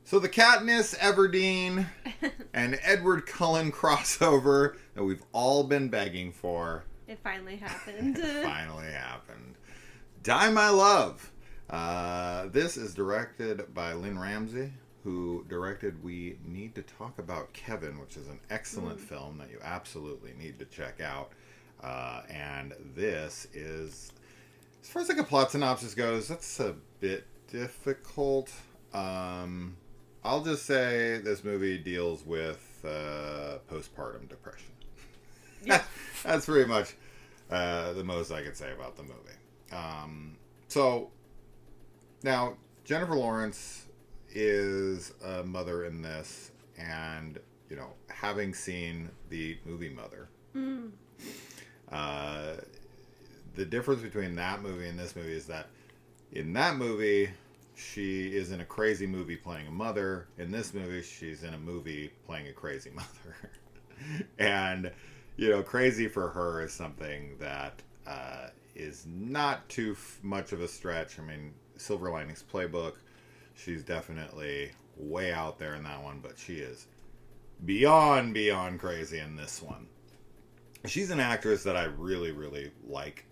So the Katniss Everdeen and Edward Cullen crossover that we've all been begging for. It finally happened. Finally happened. Die My Love. This is directed by Lynn Ramsey, who directed We Need to Talk About Kevin, which is an excellent film that you absolutely need to check out. And this is, as far as like a plot synopsis goes, that's a bit difficult. I'll just say this movie deals with postpartum depression. Yeah. That's pretty much the most I could say about the movie. So now Jennifer Lawrence is a mother in this, and you know, having seen the movie Mother, the difference between that movie and this movie is that in that movie she is in a crazy movie playing a mother. In this movie, she's in a movie playing a crazy mother. And, you know, crazy for her is something that is not too much of a stretch. I mean, Silver Linings Playbook, she's definitely way out there in that one, but she is beyond crazy in this one. She's an actress that I really, really like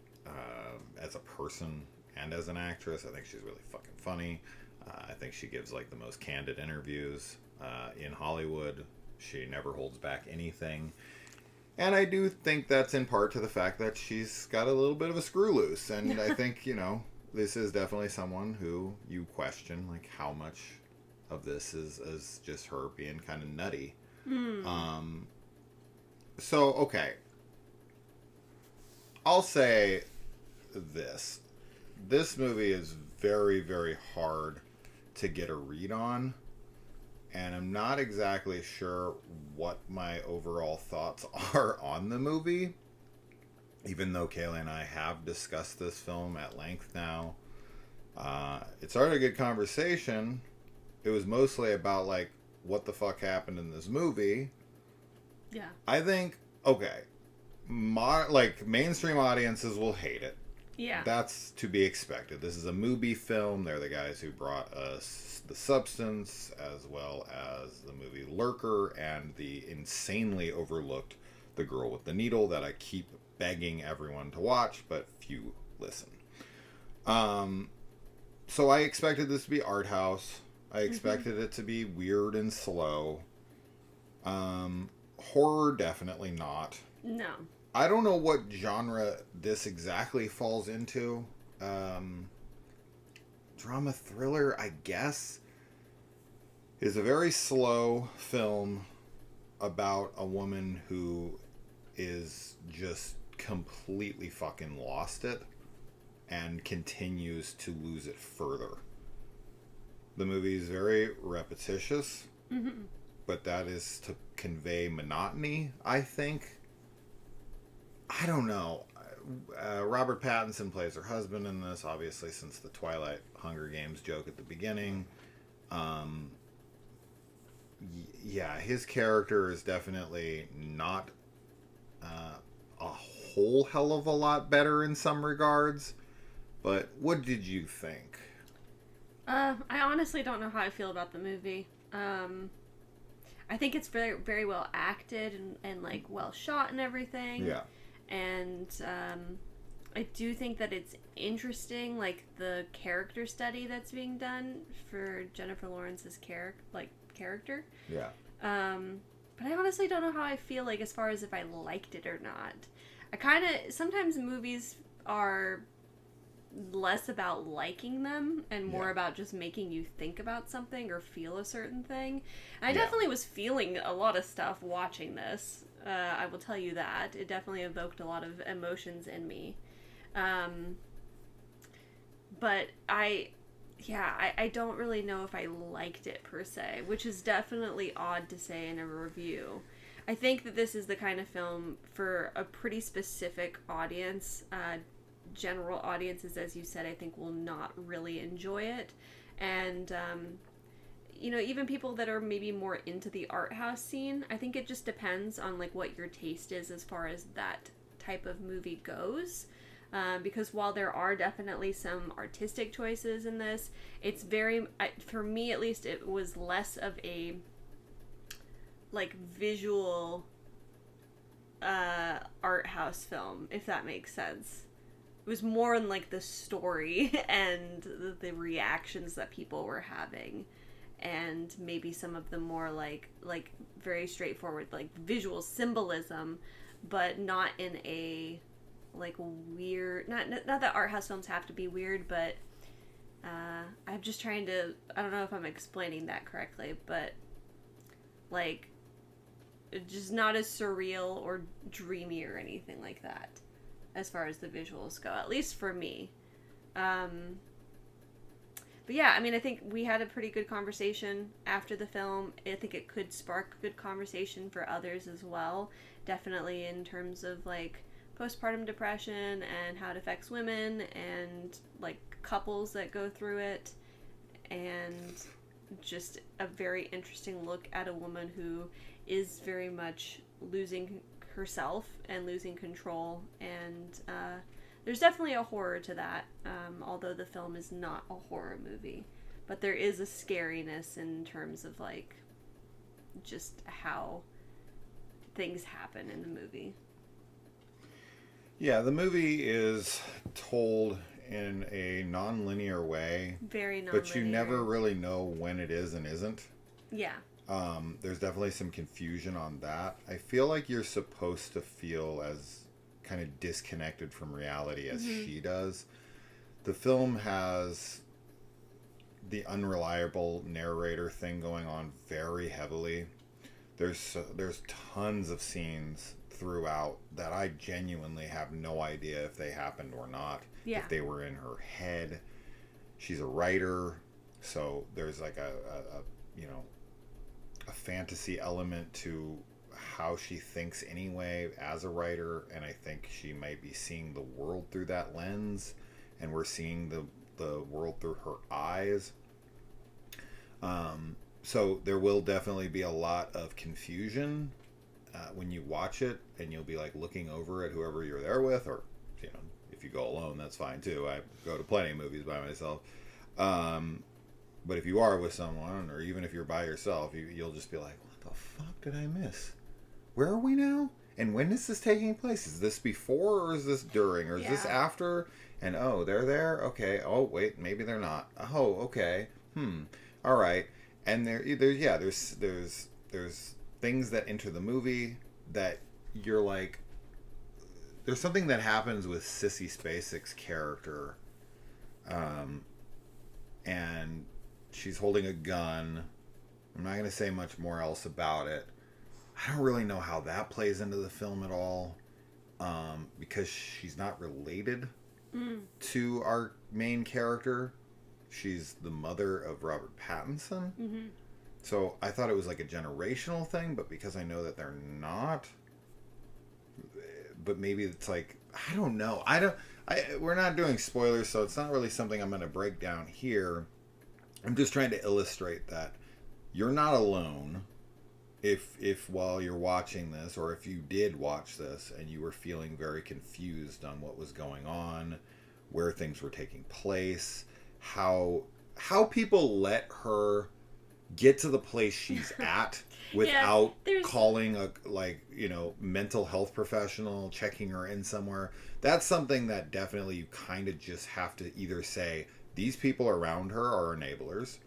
as a person and as an actress. I think she's really fucking funny. I think she gives like the most candid interviews in Hollywood. She never holds back anything. And I do think that's in part to the fact that she's got a little bit of a screw loose. And I think, you know, this is definitely someone who you question, like, how much of this is just her being kind of nutty. So, okay. I'll say this. This movie is very, very hard to get a read on. And I'm not exactly sure what my overall thoughts are on the movie. Even though Kayla and I have discussed this film at length now. It started a good conversation. It was mostly about, like, what the fuck happened in this movie. Yeah. I think, okay, mainstream audiences will hate it. Yeah. That's to be expected. This is a movie film. They're the guys who brought us The Substance, as well as the movie Lurker, and the insanely overlooked The Girl with the Needle that I keep begging everyone to watch, but few listen. So I expected this to be art house. I expected it to be weird and slow. Horror, definitely not. No. I don't know what genre this exactly falls into. Drama thriller, I guess, is a very slow film about a woman who is just completely fucking lost it and continues to lose it further. The movie is very repetitious, but that is to convey monotony, I think. I don't know. Robert Pattinson plays her husband in this, obviously, since the Twilight Hunger Games joke at the beginning. Yeah, his character is definitely not a whole hell of a lot better in some regards. But what did you think? I honestly don't know how I feel about the movie. I think it's very, very well acted and like well shot and everything. Yeah. And I do think that it's interesting, like the character study that's being done for Jennifer Lawrence's character. Yeah. But I honestly don't know how I feel, like, as far as if I liked it or not. I kind of, sometimes movies are less about liking them and more about just making you think about something or feel a certain thing. And I definitely was feeling a lot of stuff watching this. I will tell you that. It definitely evoked a lot of emotions in me. But I don't really know if I liked it per se, which is definitely odd to say in a review. I think that this is the kind of film for a pretty specific audience. General audiences, as you said, I think will not really enjoy it. And, you know, even people that are maybe more into the art house scene, I think it just depends on, like, what your taste is as far as that type of movie goes. Because while there are definitely some artistic choices in this, it's very, for me at least, it was less of a like visual art house film, if that makes sense. It was more in like the story and the reactions that people were having, and maybe some of the more like very straightforward like visual symbolism, but not in a like weird, not that art house films have to be weird, but I'm just trying to, I don't know if I'm explaining that correctly, but like just not as surreal or dreamy or anything like that as far as the visuals go, at least for me. But yeah, I mean, I think we had a pretty good conversation after the film. I think it could spark good conversation for others as well. Definitely in terms of like postpartum depression and how it affects women and like couples that go through it, and just a very interesting look at a woman who is very much losing herself and losing control, and there's definitely a horror to that, although the film is not a horror movie, but there is a scariness in terms of like just how things happen in the movie. Yeah, the movie is told in a non-linear way, Very non-linear. but you never really know when it is and isn't. Yeah. There's definitely some confusion on that. I feel like you're supposed to feel as kind of disconnected from reality as she does. The film has the unreliable narrator thing going on very heavily. There's tons of scenes throughout that I genuinely have no idea if they happened or not. Yeah. If they were in her head. She's a writer, so there's like a fantasy element to how she thinks anyway as a writer, and I think she might be seeing the world through that lens, and we're seeing the world through her eyes. So there will definitely be a lot of confusion when you watch it, and you'll be like looking over at whoever you're there with, or if you go alone, that's fine too. I go to plenty of movies by myself. But if you are with someone, or even if you're by yourself, you'll just be like, what the fuck did I miss? Where are we now? And when is this taking place? Is this before, or is this during, or is this after? And oh, they're there? Okay. Oh, wait, maybe they're not. Oh, okay. All right. And there's things that enter the movie that you're like, there's something that happens with Sissy Spacek's character, and she's holding a gun. I'm not going to say much more else about it. I don't really know how that plays into the film at all, because she's not related to our main character. She's the mother of Robert Pattinson. Mm-hmm. So I thought it was like a generational thing, but because I know that they're not, but maybe it's like, I don't know. We're not doing spoilers, so it's not really something I'm going to break down here. I'm just trying to illustrate that you're not alone if while you're watching this, or if you did watch this and you were feeling very confused on what was going on, where things were taking place, how people let her get to the place she's at without calling a mental health professional, checking her in somewhere. That's something that definitely you kind of just have to either say, these people around her are enablers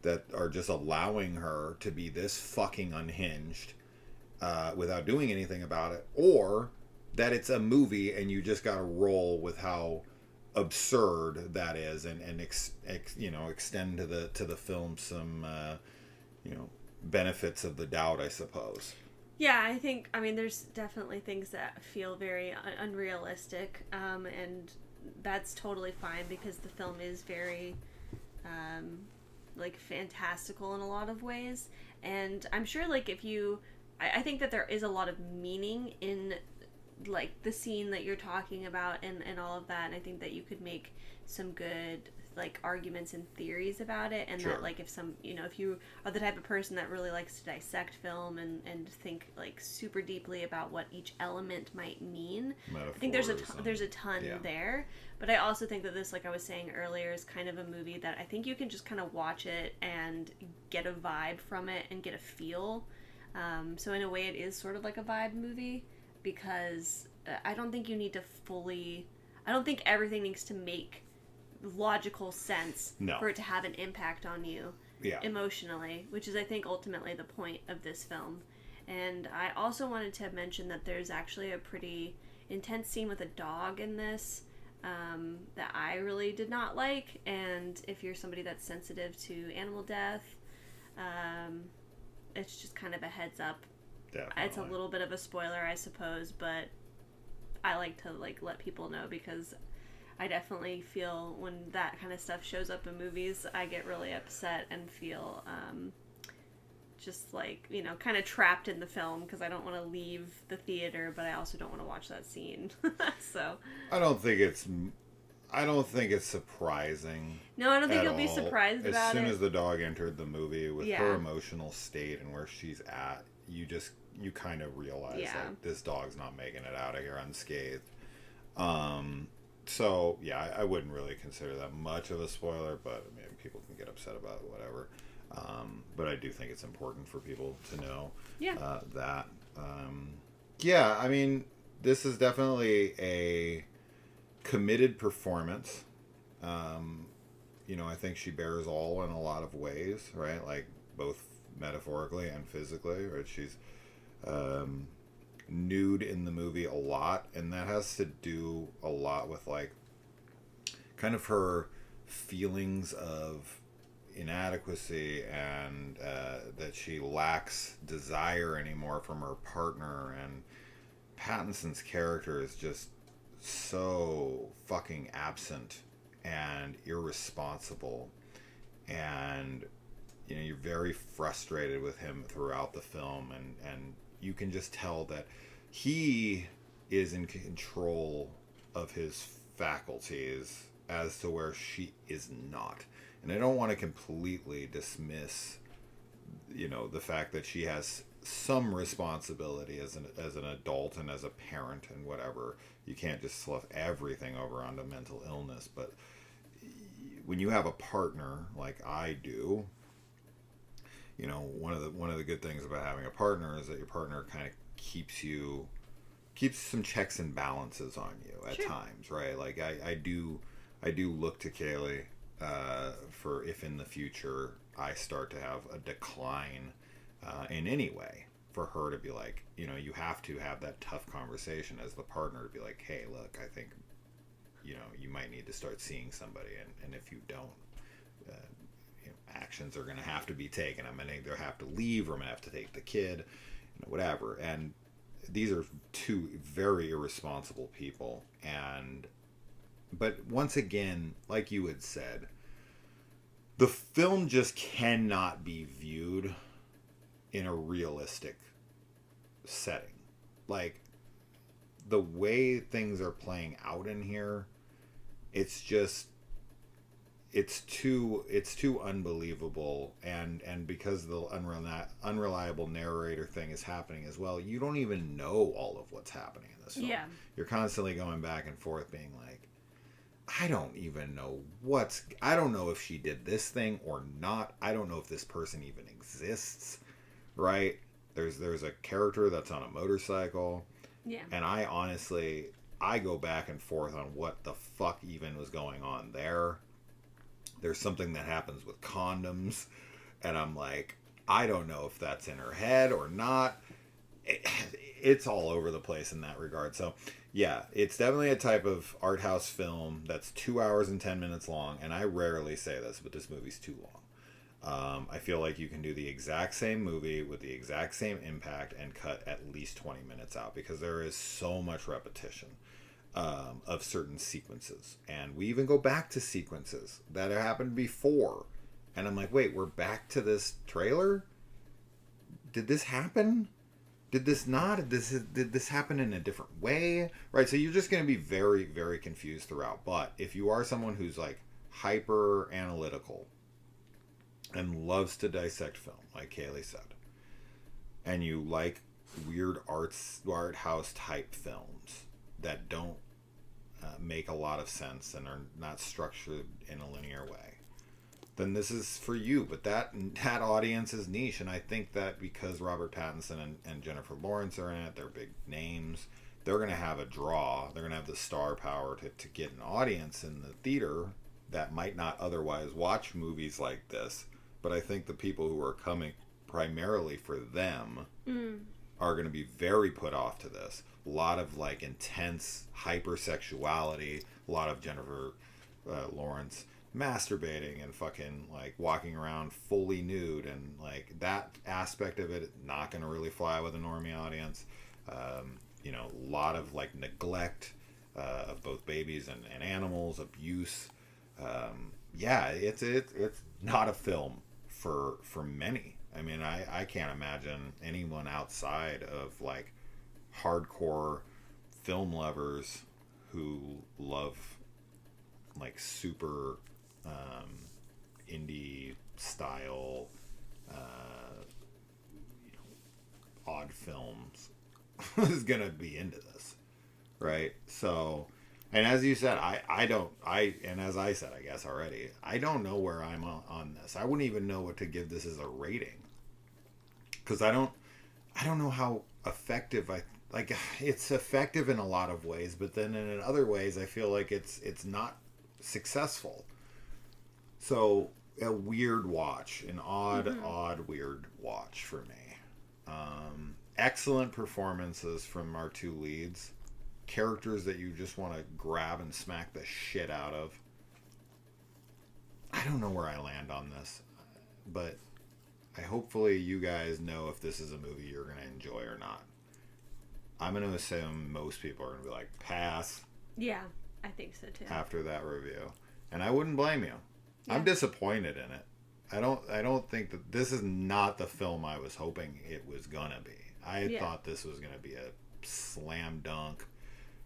that are just allowing her to be this fucking unhinged without doing anything about it, or that it's a movie and you just got to roll with how absurd that is, and extend to the film some benefits of the doubt, I suppose. Yeah, I think, there's definitely things that feel very unrealistic, and that's totally fine, because the film is very fantastical in a lot of ways, and I'm sure I think that there is a lot of meaning in the scene that you're talking about, and all of that, and I think that you could make some good like arguments and theories about it, and Sure. that like if some, if you are the type of person that really likes to dissect film and think like super deeply about what each element might mean, I think there's a ton yeah. there. But I also think that this, like I was saying earlier, is kind of a movie that I think you can just kind of watch it and get a vibe from it and get a feel. So in a way, it is sort of like a vibe movie, because I don't think you need to I don't think everything needs to make logical sense for it to have an impact on you emotionally, which is, I think, ultimately the point of this film. And I also wanted to mention that there's actually a pretty intense scene with a dog in this that I really did not like. And if you're somebody that's sensitive to animal death, it's just kind of a heads up. Definitely. It's a little bit of a spoiler, I suppose, but I like to let people know, because I definitely feel when that kind of stuff shows up in movies, I get really upset and feel just kind of trapped in the film, because I don't want to leave the theater, but I also don't want to watch that scene. So I don't think it's surprising. No, I don't think you'll be surprised about it. As soon as the dog entered the movie, with her emotional state and where she's at, you kind of realize like this dog's not making it out of here unscathed. So yeah, I wouldn't really consider that much of a spoiler, but I mean, people can get upset about it, whatever. But I do think it's important for people to know that. Yeah, I mean, this is definitely a committed performance. I think she bears all in a lot of ways, right? Like both metaphorically and physically, right? She's nude in the movie a lot, and that has to do a lot with like kind of her feelings of inadequacy and that she lacks desire anymore from her partner. And Pattinson's character is just so fucking absent and irresponsible, and you're very frustrated with him throughout the film, and you can just tell that he is in control of his faculties as to where she is not. And I don't want to completely dismiss the fact that she has some responsibility as an adult and as a parent and whatever. You can't just slough everything over onto mental illness, but when you have a partner like I do, one of the good things about having a partner is that your partner kind of keeps some checks and balances on you at times, right? Like I do look to Kaylee for if in the future I start to have a decline in any way, for her to be like, you have to have that tough conversation as the partner to be like, hey, look, I think you might need to start seeing somebody, and if you don't, actions are going to have to be taken. I'm going to either have to leave, or I'm going to have to take the kid, whatever. And these are two very irresponsible people. But once again, like you had said, the film just cannot be viewed in a realistic setting. Like, the way things are playing out in here, it's too unbelievable, and because the unreliable narrator thing is happening as well, you don't even know all of what's happening in this film. Yeah. You're constantly going back and forth being like, I don't even know I don't know if she did this thing or not. I don't know if this person even exists, right? There's a character that's on a motorcycle. Yeah. And I go back and forth on what the fuck even was going on there. There's something that happens with condoms, and I'm like, I don't know if that's in her head or not. It's all over the place in that regard. So, yeah, it's definitely a type of art house film that's 2 hours and 10 minutes long, and I rarely say this, but this movie's too long. I feel like you can do the exact same movie with the exact same impact and cut at least 20 minutes out, because there is so much repetition of certain sequences. And we even go back to sequences that have happened before. And I'm like, wait, we're back to this trailer? Did this happen? Did this not? Did this happen in a different way? Right, so you're just going to be very, very confused throughout. But if you are someone who's like hyper analytical and loves to dissect film, like Kaylee said, and you like weird art house type films that don't make a lot of sense and are not structured in a linear way, then this is for you. But that audience is niche, and I think that because Robert Pattinson and Jennifer Lawrence are in it, they're big names, they're going to have a draw. They're going to have the star power to get an audience in the theater that might not otherwise watch movies like this. But I think the people who are coming primarily for them are going to be very put off to this. A lot of like intense hypersexuality, a lot of Jennifer Lawrence masturbating and fucking like walking around fully nude, and like that aspect of it not going to really fly with a normie audience. You know, a lot of like neglect of both babies and animals, abuse. Yeah, it's not a film for many. I mean, I can't imagine anyone outside of like hardcore film lovers who love like super indie style odd films is gonna be into this, right? So, and as you said, and as I said, I guess already, I don't know where I'm on this. I wouldn't even know what to give this as a rating, because I don't know how effective it's effective in a lot of ways, but then in other ways I feel like it's not successful. So a weird watch, an odd weird watch for me. Excellent performances from our two leads, characters that you just want to grab and smack the shit out of. I don't know where I land on this, but hopefully you guys know if this is a movie you're going to enjoy or not. I'm going to assume most people are going to be like, pass. Yeah, I think so too. After that review. And I wouldn't blame you. Yeah. I'm disappointed in it. I don't think that this is not the film I was hoping it was going to be. I thought this was going to be a slam dunk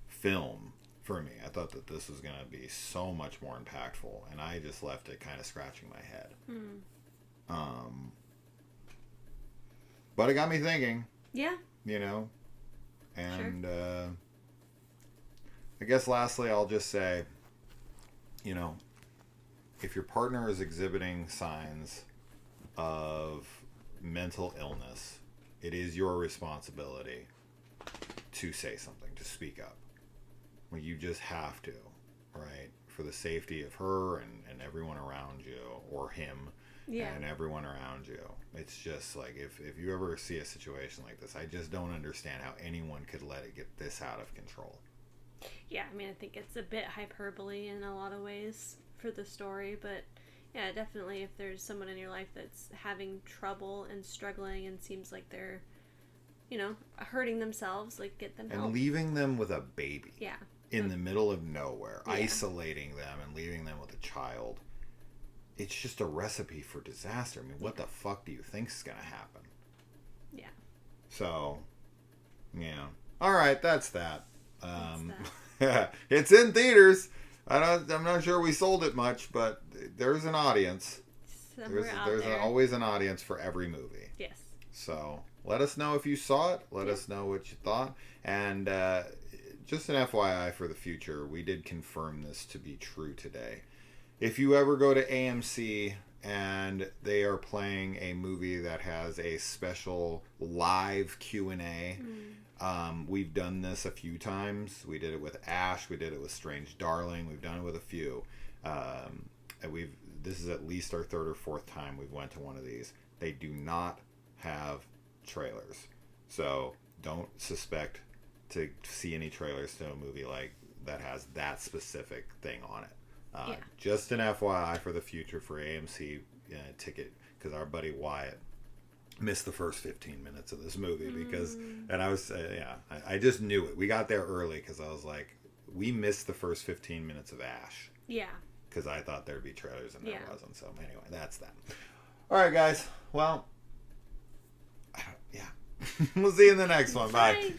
film for me. I thought that this was going to be so much more impactful, and I just left it kind of scratching my head. But it got me thinking. Yeah. You know? And I guess lastly, I'll just say, you know, if your partner is exhibiting signs of mental illness, it is your responsibility to say something, to speak up. Well, you just have to, right? For the safety of her and everyone around you, or him and everyone around you. It's just like, if you ever see a situation like this, I just don't understand how anyone could let it get this out of control. Yeah, I mean, I think it's a bit hyperbole in a lot of ways for the story, but yeah, definitely if there's someone in your life that's having trouble and struggling and seems like they're, you know, hurting themselves, like, get them help. And leaving them with a baby. Yeah. In the middle of nowhere, isolating them and leaving them with a child. It's just a recipe for disaster. I mean, what the fuck do you think is going to happen? Yeah. So, yeah. All right, that's that. It's in theaters. I'm not sure we sold it much, but there's an audience. There's always an audience for every movie. Yes. So let us know if you saw it. Let us know what you thought. And just an FYI for the future, we did confirm this to be true today. If you ever go to AMC and they are playing a movie that has a special live Q&A, we've done this a few times. We did it with Ash. We did it with Strange Darling. We've done it with a few. This is at least our third or fourth time we've went to one of these. They do not have trailers. So don't suspect to see any trailers to a movie like that has that specific thing on it. Just an FYI for the future for AMC ticket, because our buddy Wyatt missed the first 15 minutes of this movie and I was I just knew it. We got there early because I was like, we missed the first 15 minutes of Ash. Yeah. Because I thought there'd be trailers and there wasn't. So anyway, that's that. All right, guys. Well, we'll see you in the next one. Bye.